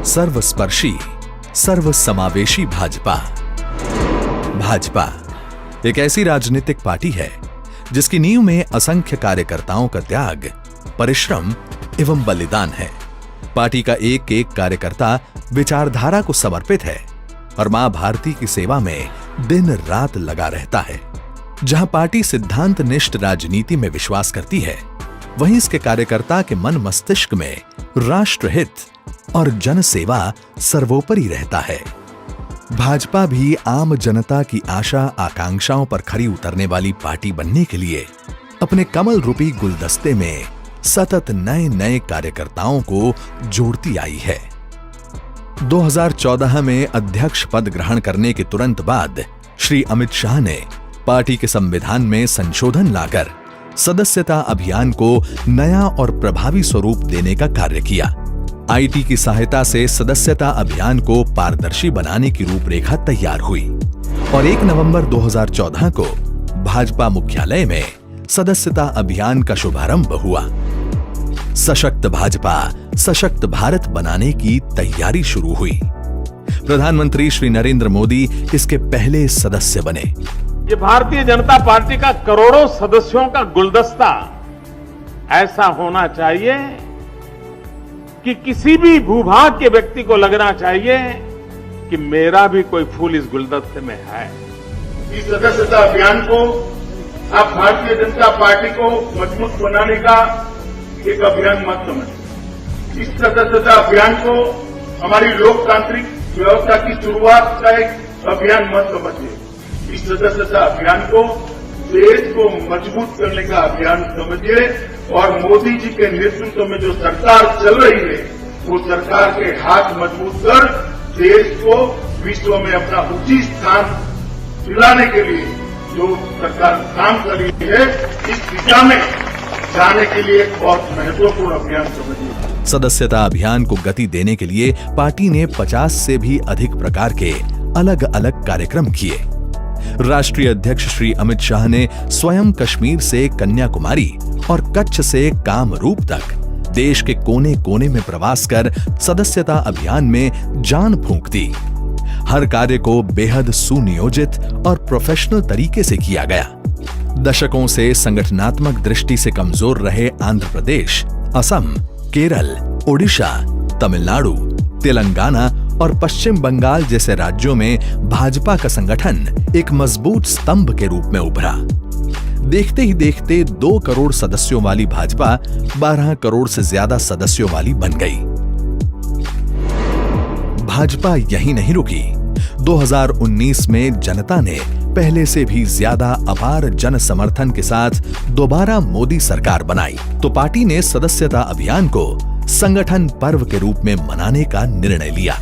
सर्वस्पर्शी, सर्वसमावेशी भाजपा। भाजपा एक ऐसी राजनीतिक पार्टी है जिसकी नींव में असंख्य कार्यकर्ताओं का त्याग, परिश्रम एवं बलिदान है। पार्टी का एक एक कार्यकर्ता विचारधारा को समर्पित है और मां भारती की सेवा में दिन रात लगा रहता है। जहां पार्टी सिद्धांत निष्ठ राजनीति में विश्वास करती है, वहीं इसके कार्यकर्ता के मन मस्तिष्क में राष्ट्रहित और जन सेवा सर्वोपरि रहता है। भाजपा भी आम जनता की आशा आकांक्षाओं पर खरी उतरने वाली पार्टी बनने के लिए अपने कमल रूपी गुलदस्ते में सतत नए नए कार्यकर्ताओं को जोड़ती आई है। 2014 में अध्यक्ष पद ग्रहण करने के तुरंत बाद श्री अमित शाह ने पार्टी के संविधान में संशोधन लाकर सदस्यता अभियान को नया और प्रभावी स्वरूप देने का कार्य किया। आईटी की सहायता से सदस्यता अभियान को पारदर्शी बनाने की रूपरेखा तैयार हुई और 1 नवंबर 2014 को भाजपा मुख्यालय में सदस्यता अभियान का शुभारंभ हुआ। सशक्त भाजपा, सशक्त भारत बनाने की तैयारी शुरू हुई। प्रधानमंत्री श्री नरेंद्र मोदी इसके पहले सदस्य बने। ये भारतीय जनता पार्टी का करोड़ों सदस्यों का गुलदस्ता ऐसा होना चाहिए कि किसी भी भूभाग के व्यक्ति को लगना चाहिए कि मेरा भी कोई फूल इस गुलदस्ते में है। इस सदस्यता अभियान को आप भारतीय जनता पार्टी को मजबूत बनाने का एक अभियान मत समझिए। इस सदस्यता अभियान को हमारी लोकतांत्रिक व्यवस्था की शुरुआत का एक अभियान मत समझिए। इस सदस्यता अभियान को देश को मजबूत करने का अभियान समझिए और मोदी जी के नेतृत्व में जो सरकार चल रही है, वो सरकार के हाथ मजबूत कर देश को विश्व में अपना उचित स्थान दिलाने के लिए जो सरकार काम कर रही है, इस दिशा में जाने के लिए एक बहुत महत्वपूर्ण अभियान समझिए। सदस्यता अभियान को गति देने के लिए पार्टी ने 50 से भी अधिक प्रकार के अलग अलग कार्यक्रम किए। राष्ट्रीय अध्यक्ष श्री अमित शाह ने स्वयं कश्मीर से कन्याकुमारी और कच्छ से कामरूप तक देश के कोने कोने में प्रवास कर सदस्यता अभियान में जान फूंक दी। हर कार्य को बेहद सुनियोजित और प्रोफेशनल तरीके से किया गया। दशकों से संगठनात्मक दृष्टि से कमजोर रहे आंध्र प्रदेश, असम, केरल, ओडिशा, तमिलनाडु, तेलंगाना और पश्चिम बंगाल जैसे राज्यों में भाजपा का संगठन एक मजबूत स्तंभ के रूप में उभरा। देखते ही देखते 2 करोड़ सदस्यों वाली भाजपा 12 करोड़ से ज्यादा सदस्यों वाली बन गई। भाजपा यहीं नहीं रुकी। 2019 में जनता ने पहले से भी ज्यादा अपार जन समर्थन के साथ दोबारा मोदी सरकार बनाई तो पार्टी ने सदस्यता अभियान को संगठन पर्व के रूप में मनाने का निर्णय लिया।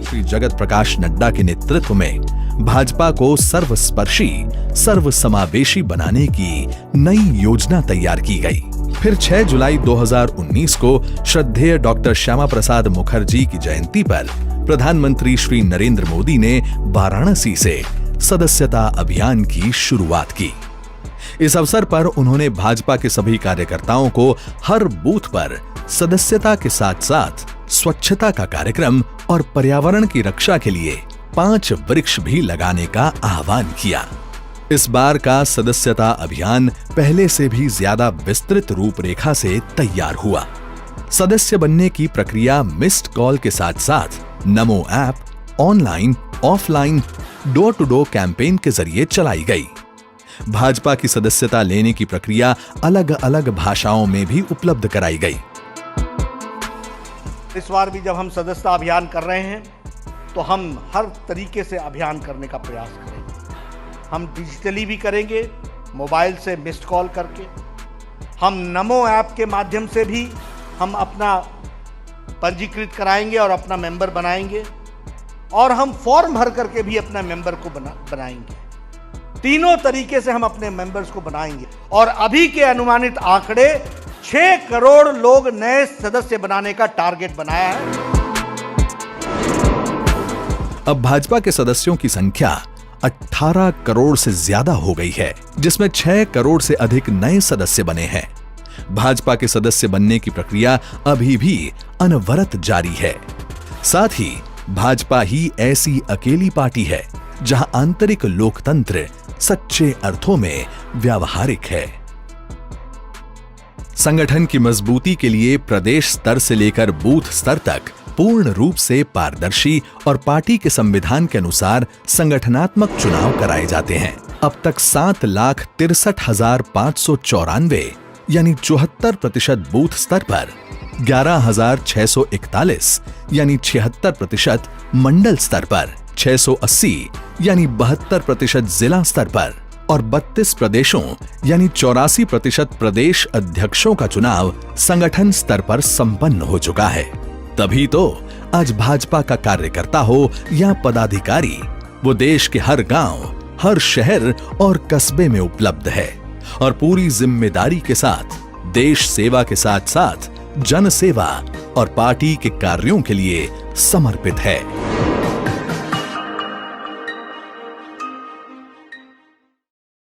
श्री जगत प्रकाश नड्डा के नेतृत्व में भाजपा को सर्वस्पर्शी, सर्वसमावेशी बनाने की नई योजना तैयार की गई। फिर 6 जुलाई 2019 को श्रद्धेय डॉक्टर श्यामा प्रसाद मुखर्जी की जयंती पर प्रधानमंत्री श्री नरेंद्र मोदी ने वाराणसी से सदस्यता अभियान की शुरुआत की। इस अवसर पर उन्होंने भाजपा के सभी कार्यकर्ताओं को हर बूथ पर सदस्यता के साथ साथ स्वच्छता का कार्यक्रम और पर्यावरण की रक्षा के लिए 5 वृक्ष भी लगाने का आह्वान किया। इस बार का सदस्यता अभियान पहले से भी ज्यादा विस्तृत रूपरेखा से तैयार हुआ। सदस्य बनने की प्रक्रिया मिस्ड कॉल के साथ साथ Namo app, online, offline, door to door campaign के जरिए चलाई गई। भाजपा की सदस्यता लेने की प्रक्रिया अलग अलग भाषाओं में भी उपलब्ध कराई गई। इस बार भी जब हम सदस्यता अभियान कर रहे हैं तो हम हर तरीके से अभियान करने का प्रयास करेंगे। हम डिजिटली भी करेंगे, मोबाइल से मिस्ड कॉल करके, हम नमो ऐप के माध्यम से भी हम अपना पंजीकृत कराएंगे और अपना मेंबर बनाएंगे और हम फॉर्म भर करके भी अपना मेंबर को बनाएंगे। तीनों तरीके से हम अपने मेंबर्स को बनाएंगे और अभी के अनुमानित आंकड़े 6 करोड़ लोग नए सदस्य बनाने का टारगेट बनाया है। अब भाजपा के सदस्यों की संख्या 18 करोड़ से ज्यादा हो गई है, जिसमें 6 करोड़ से अधिक नए सदस्य बने हैं। भाजपा के सदस्य बनने की प्रक्रिया अभी भी अनवरत जारी है। साथ ही भाजपा ही ऐसी अकेली पार्टी है जहां आंतरिक लोकतंत्र सच्चे अर्थों में व्यावहारिक है। संगठन की मजबूती के लिए प्रदेश स्तर से लेकर बूथ स्तर तक पूर्ण रूप से पारदर्शी और पार्टी के संविधान के अनुसार संगठनात्मक चुनाव कराए जाते हैं। अब तक 7,63,594 यानी 74% बूथ स्तर पर, 11,641 यानी 76% मंडल स्तर पर, 680 यानी 72% जिला स्तर पर और 32 प्रदेशों यानी 84% प्रदेश अध्यक्षों का चुनाव संगठन स्तर पर संपन्न हो चुका है। तभी तो आज भाजपा का कार्यकर्ता हो या पदाधिकारी, वो देश के हर गांव, हर शहर और कस्बे में उपलब्ध है और पूरी जिम्मेदारी के साथ देश सेवा के साथ साथ जन सेवा और पार्टी के कार्यों के लिए समर्पित है।